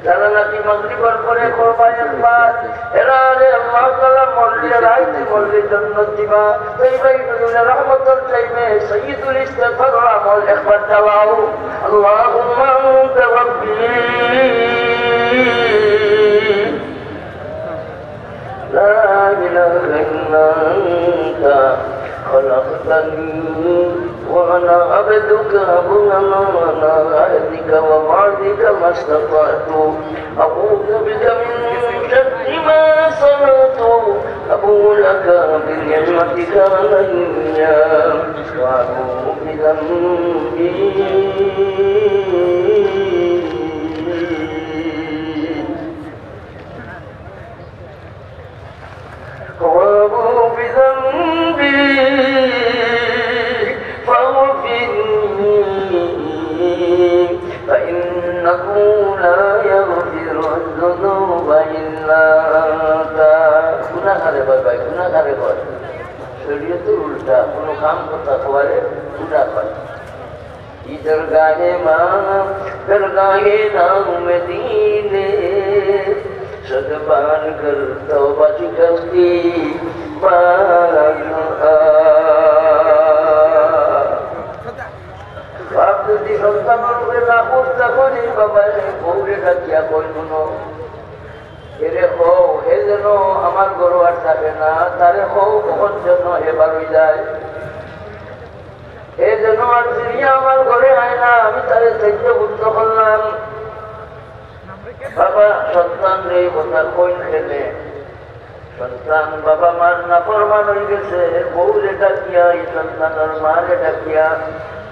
যারা নাকি মাগরিবের পরে করবা একবার এরা রে আল্লাহ তাআলা মরলে রাইতে মরলে জান্নাত দিবা এই বাইতুল রহমতের চাইবে সাইয়্যিদুল ইস্তিগফার আমল একবার চালাও আল্লাহুম্মা আনতা রাব্বি লা ইলাহা ইল্লা আনতা خلقتني وأنا عبدك وأنا على عهدك ووعدك ما استطعت أعوذ بك من شر ما صنعت أبوء لك بنعمتك علي وأبوء بذنبي وأبوء بذنبي فاغفرني فإنه لا يغفر الذنوب إلا أنت গুনাহগারে ভাই গুনাহগারে ভাই শরীয়তের উল্টা কোনো কাম করতে পারে গুনাহ হয় इधर गाहे माँ कर गाहे नाम मदीने सदबान कर तौबा करती बाप যদি সন্তানের উপরে না করতে পারি বাবা বউরে ডাকিয়া কই শুনো এরে হও হে যেন আমার গরু আর থাকে না তারে হও কখন যেন এবার হয়ে যায় এ যেন আর ফিরিয়া আমার ঘরে আয় না আমি তারে সহ্য বুদ্ধ করলাম বাবা সন্তান রে কথা কই খেলে সন্তান বাবা মার নাফরমান হয়ে গেছে বউ রে ডাকিয়া এই সন্তানের মা রে ডাকিয়া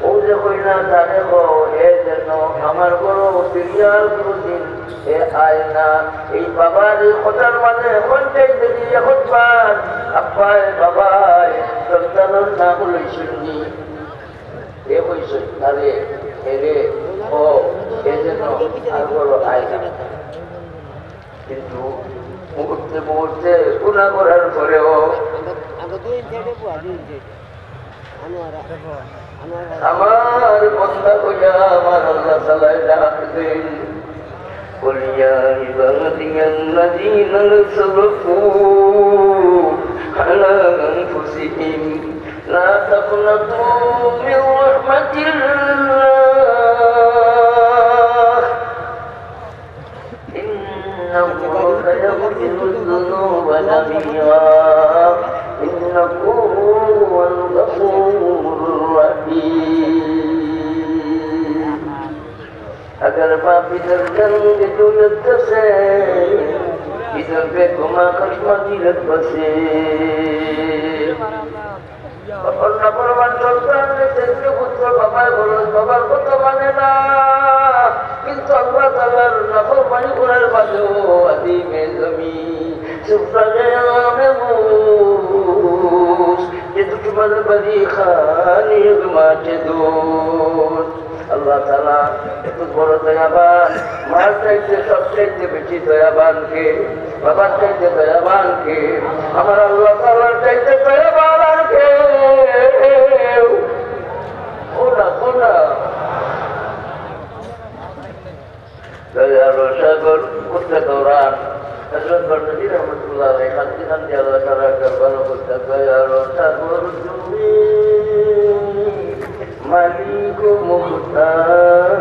বউ যে কই না তারে হও এ যেন আমার বড় ফিরিয়ার কোনদিন এ আয় না এই বাবার কথার মানে এখন চাইতে দিয়ে এখন পান আব্বায় বাবায় সন্তানের নাম লইছেননি এ কইছে তারে এরে ও এ যেন আর বড় আয় না কিন্তু মুহূর্তে মুহূর্তে গুনাহ করার পরেও আমার বন্ধা কইয়া আমার আল্লাহ তাআলা ডাক দেন قل يا عبادي الذين اسرفوا على أنفسهم لا تقنطوا من رحمة الله إنه يغفر الذنوب جميعا إنه هو الغفور الرحيم अगर बाप इधर जंग दुलत से इधर पे घुमा कश्मा दिलत बसे और नफरमान সন্তান দেখতে পুত্র বাবা বলো বাবার কথা মানে না কিন্তু আল্লাহ তাআলার নাফরমানি করার বাদেও আদিমে জমি সুফরানে আমুস যে দুশ্মন বদি খানি মাঠে দোষ আল্লাহ তাআলা এত বড় দয়াবান মার চাইতে সবচাইতে বেশি দয়াবান কে বাবার চাইতে দয়াবান কে আমার আল্লাহ তাআলার চাইতে দয়াবান আর কে ওনা ওনা দয়ার সাগর উঠতে দৌড়ান হযরত বরকতি রহমাতুল্লাহ আলাইহি খান্তি খান্তি আল্লাহ তাআলা করবানো করতে দয়ার সাগর তুমি মালিক মুখতার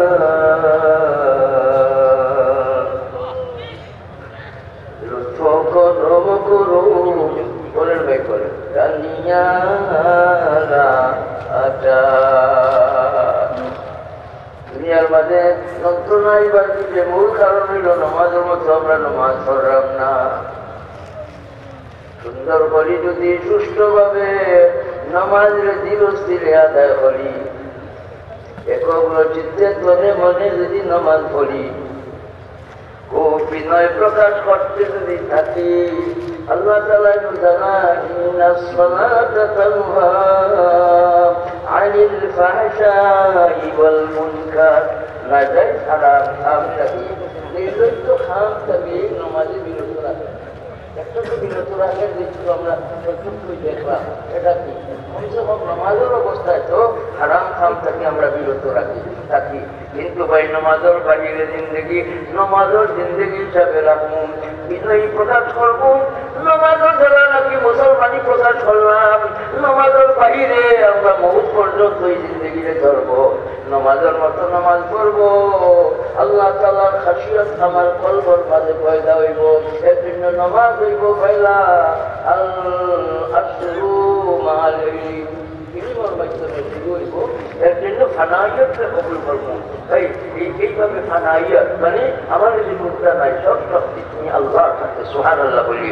লুৎফ করম করো বলেন ভাই করে জানিয়ারা আটা দুনিয়ার মাঝে যন্ত্রণাই বাড়ি যে মূল কারণ হইল নামাজের মতো আমরা নামাজ পড়লাম না সুন্দর করি যদি সুষ্ঠুভাবে নামাজের ধীরস্থিরে আদায় করি একগ্র চিত্তে মনে মনে যদি নামাজ পড়ি ও বিনয় প্রকাশ করতে যদি থাকি আল্লাহ তাআলা জানা ইন্নাস সালাতা তানহা আনিল ফাহশাই ওয়াল মুনকার নাজাইজ হারাম খাম থেকে নির্লজ্জ খাম থেকে নামাজে বিরত রাখে একটা তো বিরত রাখার দিচ্ছিল আমরা চক্ষুই দেখলাম, এটা কি কমসে কম নামাজের অবস্থায় তো হারাম খাম থেকে আমরা বিরত থাকি। কিন্তু ভাই নামাজের বাহিরে জিন্দগি, নামাজের জিন্দগি হিসাবে রাখুন, বিনয়ী প্রকাশ করবো। নামাজের দ্বারা নাকি মুসলমানি প্রকাশ করলাম, নামাজের বাহিরে আমরা মৌত পর্যন্ত এই জিন্দগিতে ধরবো, নামাজের মতো নামাজ পড়বো। আল্লাহ তাআলার খাসিয়ত আমার কলবর মাঝে পয়দা হইব, এর জন্য নামাজ হইব পয়লা আল আশরু মাল ইলমের মাধ্যমে শুরু হইব। এর জন্য ফানাইয়তকে কবুল করবো। ভাই এইভাবে ফানাইয়ত মানে আমার যদি মুদ্রা নাই, সব শক্তি তুমি আল্লাহর হাতে। সুবহানাল্লাহ বলি,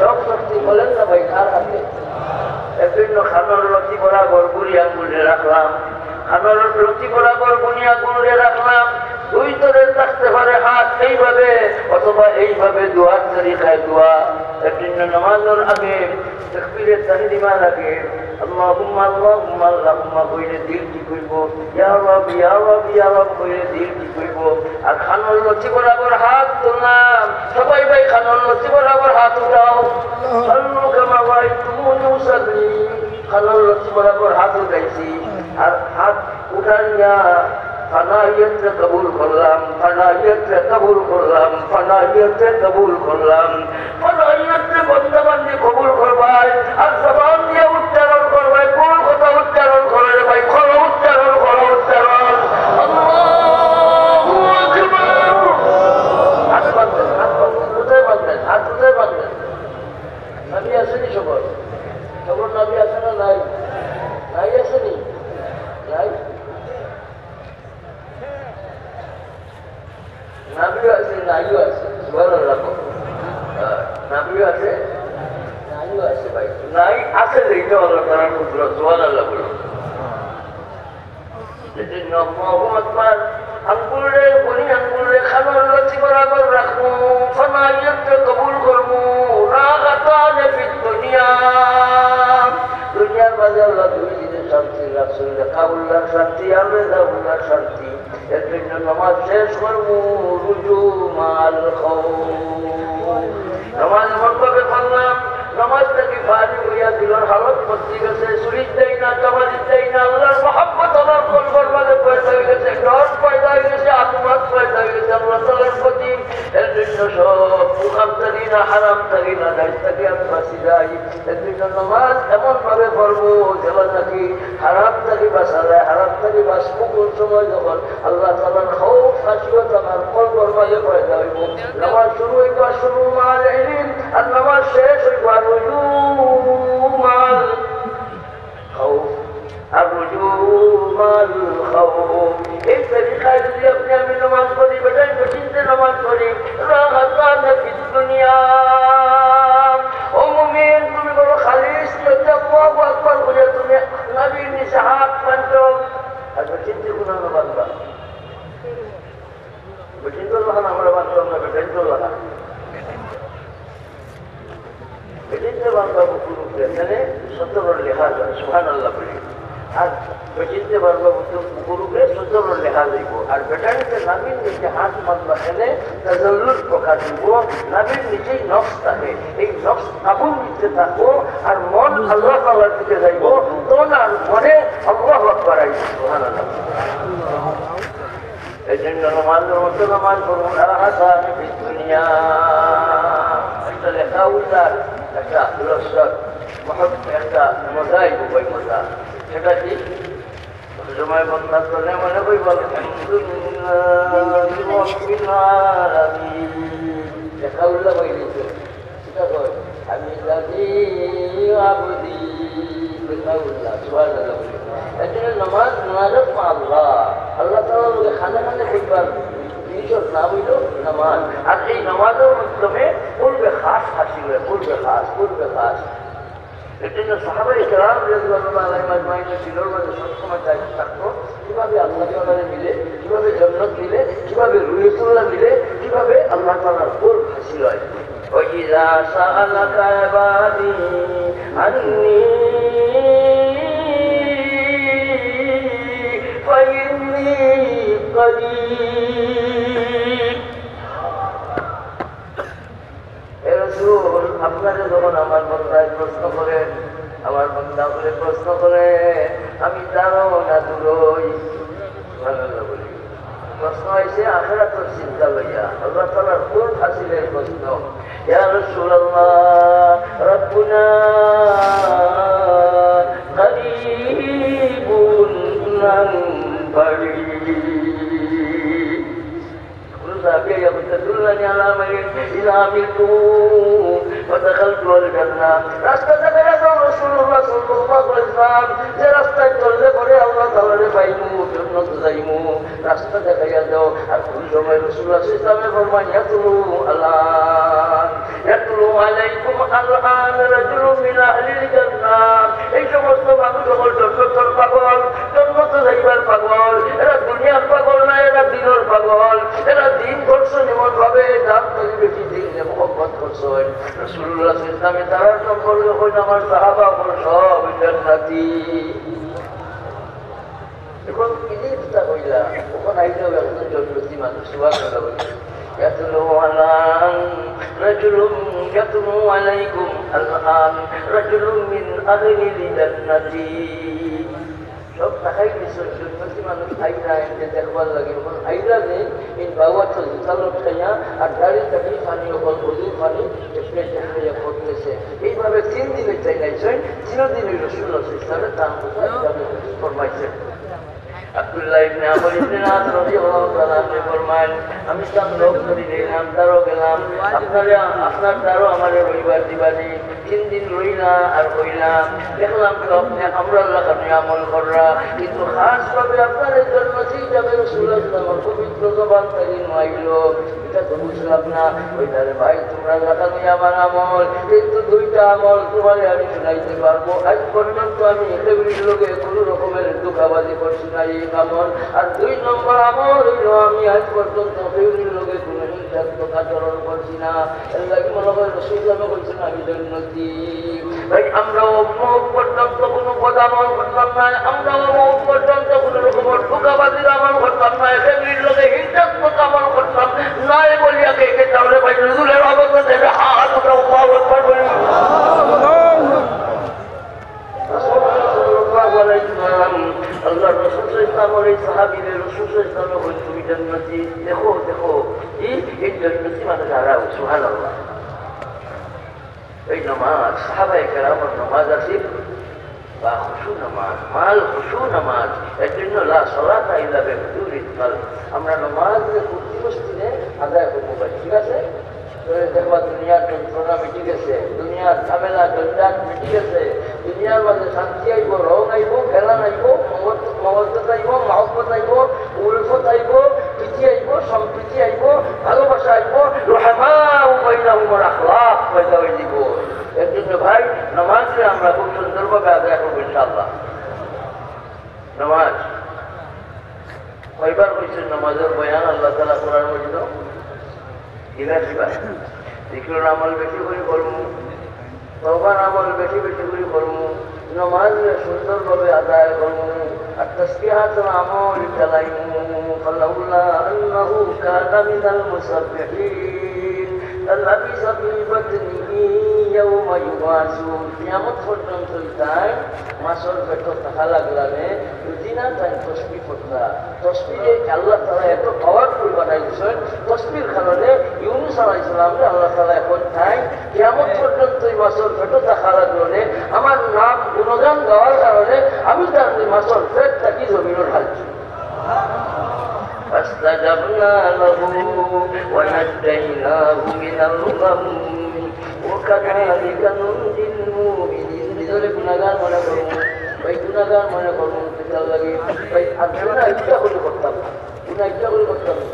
সব শক্তি বলেন না ভাই কার হাতে? এর জন্য খানোর লতি বরাবর বুড়ি আঙ্গুলে রাখলাম, খানোর লতি বরাবর বুড়ি আঙ্গুলে রাখলাম। দুই তরে থাকতে পারে হাত এইভাবে, অথবা এইভাবে দোয়ার তরিকায় দোয়া। এর জন্য নামাজের আগে তাকবীরের তাহরিমার আগে আল্লাহুম্মা আল্লাহুম্মা আল্লাহুম্মা কইলে দিল ঠিক হইব, ইয়া রাব ইয়া রাব ইয়া রাব কইলে দিল ঠিক হইব। আর খানোর লতি বরাবর হাত তুললাম, সবাই ভাই খানোর লতি বরাবর হাত উঠাও। সাল্লু কামা রাআইতুমুনি উসাল্লি, খানোর লতি বরাবর হাত উঠাইছি। আর হাত উঠাইয়া ফানাইয়তকে কবুল করলাম, ফানাইয়তকে কবুল করলাম, ফানাইয়তকে কবুল করলাম। ফানাইয়তকে বন্দাবান্দি কবুল করবাই, আর জবান দিয়ে উচ্চারণ করবাই। কোন কথা উচ্চারণ করে ভাই? খোলো উচ্চারণ, খোলো উচ্চারণ। আল্লাহু আকবার। হাত বাঁধবেন, হাত বাঁধবেন, কোথায় বাঁধবেন? হাত কোথায় বাঁধবেন? নবী আসেনি সবর? সবর নবী আসে না? নাই, নাই আসেনি? নাই, নাবিও আছে, নাইও আছে। সুবহানাল্লাহ, নাবিও আছে, নাইও আছে। ভাই নাই আছে, এইটা আল্লাহ তাআলার কুদরত। সুবহানাল্লাহ বলুন। যেদিন আল্লাহু আকবার আঙ্গুলে বনি আঙ্গুলে খানোর লতি বরাবর রাখবো, ফানাইয়তকে কবুল করবো। রাগাতান ফিদ দুনিয়া, দুনিয়ার মাঝে আল্লাহ দুই দিনের শান্তি রাখছেন, কাউল্লার শান্তি আর রেজাউল্লার শান্তি। এর জন্য নামাজ শেষ করবো রুজু মাল খাউফ। নামাজ এমনভাবে পড়লাম, নামাজটাকে ভারী হইয়া দিলর হালত বদলে গেছে। শরীর দেয় না, কামালি দেয় না, আল্লাহর মহব্বত আমার কলবর মাঝে পয়দা হয়ে গেছে, ডর পয়দা হয়ে গেছে, আত্মাত পয়দা হয়ে গেছে আল্লাহ তাআলার প্রতি। এর জন্য সব মুখাম থাকি না, হারাম থাকি না, দায়িত্ব থাকি আমি বাঁচি যাই। এর জন্য নামাজ এমন ভাবে পড়বো যেন নাকি হারাম থাকি বাঁচা যায়। হারাম থাকি বাঁচবো কোন সময়? যখন আল্লাহ তাআলার খৌফ খাশিয়ত আমার কলবর মাঝে পয়দা হইব। নামাজ শুরু হইব শুরু মাল ইলম, আর নামাজ শেষ হইব রুজু মাল খাউফ, আর রুজু মাল খাউফ। এই তরিকায় যদি আপনি আমি নামাজ পড়ি, বেটাই বেটিনতে নামাজ পড়ি, রাগাতান ফিদ দুনিয়া। ও মুমিন, তুমি বলো খালিস নিয়তে আল্লাহু আকবার বলে তুমি নবীর নিচে হাত বাঁধো। আর বেটিনতে গুনাহ বাঁধবা, বেটিন তো লাগান আমরা বাঁধতাম না, বেটাই তো লাগান, বেটিনতে বাঁধবা বুকুর উপরে, এখানে সতর্ক লেখা যায়। সুবহানাল্লাহ বলি। আর বেটিনতে বাঁধবা বুকুর উপরে সতর্ক লেখা যাইব। আর বেটারিতে নাবির নিচে হাত বাঁধবা, এখানে তাজাল্লুল প্রকাশ দিব। নাবির নিচেই নফস থাকে, এই নফস কাবুল নিতে থাকবো, আর মন আল্লাহ তাআলার দিকে যাইব। তখন আর মনে আল্লাহু আকবার আইব। সুবহানাল্লাহ। এই জন্য নামাজের মতো নামাজ পড়ুন। রাগাতান ফিদ দুনিয়া, একটা লেখা উল্লার একটা লস্যত একটা মজাই বই মজা, সেটা কি সময় বন্ধা করলে মনে করি বলে লেখা উল্লাহ বই দিত। সেটা কয় আমি জানি আবুদি লেখা উল্লাহ। সুবহানাল্লাহ। এর জন্য নামাজ নামাজত আল্লাহ আল্লাহ তাআলা লোকে খানে খানে দেখবার জিনিসের নাম হইল নামাজ। আর এই নামাজের মাধ্যমে পূর্বে খাস হাসিল, পূর্বে খাস, পূর্বে খাস। এর জন্য সাহাবায়ে কেরাম রাদিয়াল্লাহু আলাইহিম আজমাইনের দিলের মধ্যে সবসময় দায়িত্ব থাকতো কিভাবে আল্লাহ তাআলারে মিলে, কিভাবে জান্নাত মিলে, কিভাবে রুয়াতুল্লাহ মিলে, কিভাবে আল্লাহ তাআলার কোল হাসিল হয়। ওয়াইযা সাআলাকা ইবাদি আন্নী ফাইন্নী করিব। হে রাসূল, আমার বন্ধায় প্রশ্ন করে, আমার বন্ধা বলে প্রশ্ন করে, আমি দাঁড়াও না দূরই। বলি প্রশ্ন হয়েছে আখিরাতের চিন্তা লইয়া, আল্লাহ তাআলার কোন হাসিলের প্রশ্ন। ইয়া রাসূলুল্লাহ রাব্বুনা করিবুন নাম বাড়ীদ। يا تدلني على من إذا عملت ودخلت الجنة রাস্তাটা বেরাতো রাসূলুল্লাহ সাল্লাল্লাহু আলাইহি ওয়াসাল্লাম যে রাস্তায় চললে পরে আল্লাহ তাআলারে পাইমু, জান্নাতে যাইমু, রাস্তা দেখাইয়া দাও। আর কোন সময় রাসূলুল্লাহ সাল্লাল্লাহু আলাইহি ওয়াসাল্লাম ফরমান ইয়াতুলু আলাইকুম আল-আন রাজুলুন মিন আহলিল জান্নাহ। এই সমস্ত মানুষ সকল জন্নতের পাগল, জন্নতে যাইবার পাগল, এরা দুনিয়ার পাগল না, এরা দিনের পাগল, এরা দিন করছেন এমন ভাবে দাম থেকে বেশি দিন মহব্বত করছেন। রাসূলুল্লাহ সাল্লাল্লাহু আলাইহি ওয়াসাল্লাম তারা সম্পর্কে হইল আমার সাহাবা সব জান্নাতি। এখন ইলিশটা হইলা ওখান আইলেও একজন জন্নতি মানুষ সুবহানাল্লাহ বলি يتلو عليكم الآن رجل من أهل الجنة। সব টাকাই দিচ্ছেন জন্মতি মানুষ আইরা এনে দেখবার লাগে। আইরা যে এই বাবা চল চালক খাইয়া আর গাড়ি থাকি পানি ওপর বধুর পানি খাইয়া করতেছে। এইভাবে 3 দিনে চাই নাইছেন, 3 দিনে রাসূলুল্লাহ ইসলামের দাম ফরমাইছেন। আব্দুল্লাহ ইবনে আমর ইবনে আস রাদিয়াল্লাহু তাআলা ফরমান, আমি সব লোক ধরে নিলাম, তারও গেলাম, আপনার তারও আমাদের রবিবার দিবানি। 3 দিন রইলা আর হইলাম, দেখলাম তো আপনি আমরা লাগানি আমল করা, কিন্তু খাস ভাবে আপনার জন্য যাবে রাসূলুল্লাহ আমার পবিত্র জবান থেকে নইল, এটা তো বুঝলাম না। ওইটারে ভাই তোমরা লাগানি আমার আমল, কিন্তু 2টা আমল তোমারে আমি শুনাইতে পারবো। আজ পর্যন্ত আমি একেবারে লোকে কোনো রকমের ধোঁকাবাজি করছি না এই আমল। আর 2 নম্বর আমল হইল আমি আজ পর্যন্ত একেবারে লোকে কোনো হিংসাত্মক আচরণ করছি না। এর লাগে মনে হয় রাসূলুল্লাহ বলছেন আমি জান্নাতি। ভাই আমরাও মওত পর্যন্ত কোনো বদ আমল করতাম না, আমরাও মওত পর্যন্ত কোনো রকমের ধোঁকাবাজির আমল করতাম না, একেবারে লোকে হিংসাত্মক আমল করতাম না। বলিয়া কে তাহলে ভাই রাসূলের অবস্থা দেবে হাত উঠা আল্লাহু আকবার বলি। আল্লাহ রাসূল সাল্লাল্লাহু আলাইহি সাহাবীদের রাসূল সাল্লাল্লাহু আলাইহি তুমি জান্নাতি। দেখো দেখো এই জান্নাতি মানে যারা সুবহানাল্লাহ। এই নামাজ সাহাবায়ে কেরামের নামাজ আছে বা খুশু নামাজ, মাল খুশু নামাজ, এর জন্য লা সালাতা ইল্লা বিহুদুরিল কলব। আমরা নামাজ কুর্তি মসজিদে আদায় করবো, ঠিক আছে? দেখবা দুনিয়ার যন্ত্রণা মিটি গেছে, দুনিয়ার ঝামেলা জঞ্জাট মিটি গেছে, দুনিয়ার মাঝে শান্তি আইব, রং আইব, খেলান আইব, মহব্বত আইব, মহব্বত আইব, উলফত আইব, প্রীতি আইব, সম্প্রীতি আইব, ভালোবাসা আইব, রহমাউ বাইনাহুমুল আখলাক পয়দা হয়ে দিব। এর জন্য ভাই নামাজে আমরা খুব সুন্দরভাবে আদায় করবো ইনশাআল্লাহ। নামাজ কয়বার হয়েছে নামাজের বয়ান আল্লাহ তাআলা কোরআন মজিদ জিকির আমল বেশি করে করবো, তওবার আমল বেশি বেশি করে করবো, নামাজ সুন্দরভাবে আদায় করবো, আর তাসবিহাতুল আমল চালাইমু। ফালাউলা আন্নাহু কানা মিনাল মুসাব্বিহিন লাবিসা ফি বাতনিহি ইয়াওমা ইউবাসুন। কিয়ামত পর্যন্ত তাই মাসর পেট থাকা লাগলে দুদিনা তাই তসবিহ পড়তা। তসবিহে আল্লাহ তাআলা এত পাওয়ারফুল বানাইছেন, তসবির কারণে ইউনূস আলাইহিস সালামকে আল্লাহ তাআলা এখন তাই কিয়ামত পর্যন্ত এই মাসর পেট থাকা লাগলে আমার নাম গুণগান গাওয়ার কারণে আমি তার মাসর পেট থাকি জমিনের হালছি। فاستجبنا له ونجيناه من الغم وكذلك ننجي المؤمنين। নিজের গুনাহগার মনে করুন ভাই, গুনাহগার মনে করুন, পিতার লাগে ভাই আর গুনাহ ইচ্ছা করে করতাম না, গুনাহ ইচ্ছা করে করতাম না।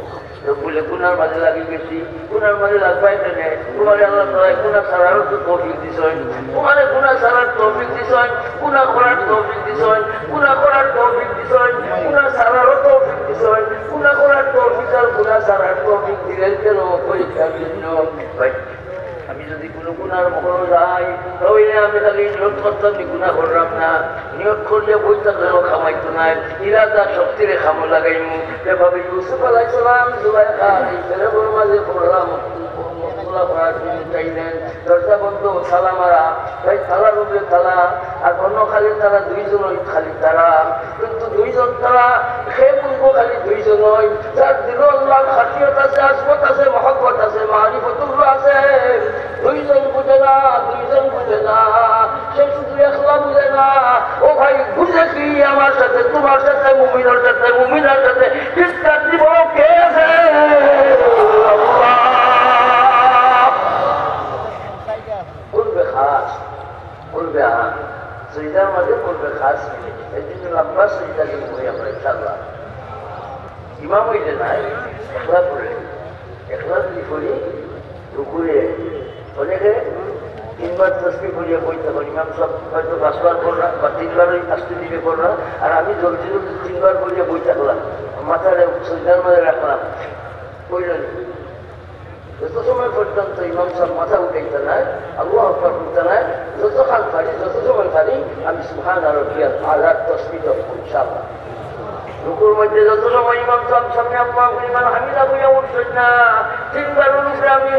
বলে গুনার মাঝে লাগি বেশি, গুনার মাঝে লাগবাই না। তোমার আল্লাহ তাআলা গুনাহ ছাড়ারও তো তৌফিক দিছেন, তোমার গুনাহ ছাড়ার তৌফিক দিছেন, গুনাহ করার তৌফিক দিছেন, গুনাহ করার তৌফিক দিছেন, গুনাহ ছাড়ারও তৌফিক দিছেন, গুনাহ করার তৌফিক আর গুনাহ ছাড়ার তৌফিক দিলেন কেন? পরীক্ষার জন্য। ভাই আমি যদি কোনো গুনার মহল যাই তাহলে আমি খালি নিয়োগ করতাম গুনাহ করলাম না, নিয়োগ করলে বই থাকলেও খামাইতো না, ইরাদা শক্তিরে খামো লাগাইমু। এভাবে ইউসুফ আলাইহিস সালাম জুলাইখা এই ছেলের মাঝে পড়লাম মশলা করার জন্য চাইলেন, দরজা বন্ধ, তালা মারা, তাই তালার উপরে তালা, আর অন্য খালি তারা দুইজন, ওই খালি তারা, কিন্তু দুইজন তারা সে বলবো খালি দুইজন নয়, যার দিল আল্লাহর খাসিয়ত আছে, আসমত আছে, মহব্বত আছে, মারিফতুল্লাহ আছে। দুইজন বুঝে না, দুইজন বুঝে না, সে শুধু একলা বুঝে না। ও ভাই বুঝে কি আমার সাথে, তোমার সাথে, মুমিনের সাথে, মুমিনার সাথে চিৎকার দিব কে আছে? করবে খাস, করবে আহান, সইদার মাঝে করবে খাস মিলে, এই জন্য লম্বা সইদা কিন্তু হই আমরা ইনশাআল্লাহ। ইমাম হইলে নাই, একলা করে, একলা যদি করি রুকুরে অনেকে তিনবার তসবি করিয়া বইতে পারি, ইমাম সব হয়তো 5 বার করলাম বা 3 বারই আসতে দিকে করলাম, আর আমি জলদি জলদি 3 বার করিয়া বই থাকলাম, মাথায় সইদার মাঝে রাখলাম, কইলেন যত সময় পর্যন্ত ইমাম সব মাথা উঠাইতে নাই, আল্লাহু আকবার বলতে নাই, যতক্ষণ পারি, যত সময় পারি আমি সুবহান রাব্বিয়াল আ'লা তসবি করব ইনশাআল্লাহ। রুকুর মধ্যে যত সময় ইমাম সাহেব সামনে আল্লাহু লিমান হামিদা বইয়া উঠছেন না, 3 বারের উপরে আমি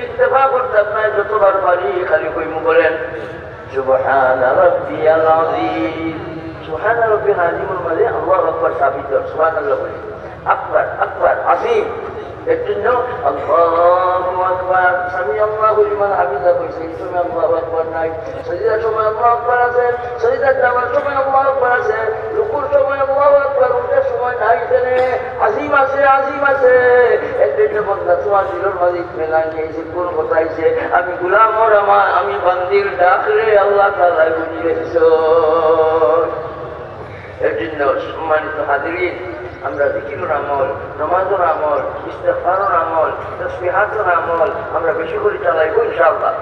ইত্তেফা করতাম না, যতবার পারি খালি কইমু বলেন সুবহান রাব্বিয়াল আযীম। সুবহান রাব্বিয়াল আযীমের মাঝে আল্লাহু আকবার সাবিত, সুবহানাল্লাহ বলে আকবার, আকবার আযীম, এর জন্য আল্লাহু আকবার, সামি আল্লাহু লিমান হামিদা কইছে, এই সময় আল্লাহু আকবার নাই, সাজদার সময় আল্লাহু আকবার আছে, সাজদার যাওয়ার সময় আল্লাহু আকবার আছে, রুকুর সময় আল্লাহু আকবার, উঠার সময় নাই, এখানে আজিম আছে, আজিম আছে। এর জন্য বন্ধা তোমার দিলের মাঝে মেলা নিয়েছে, কোন কথা আইছে, আমি গুলাম ওর আমার, আমি বান্দির ডাকলে আল্লাহ তাআলা বুঝিয়ে দিছ। এর জন্য সম্মানিত হাজিরিন, আমরা জিকিরের আমল, নামাজের আমল, ইস্তেগফারের আমল, তাসবিহাতের আমল আমরা বেশি করে চালাইব ইনশাআল্লাহ।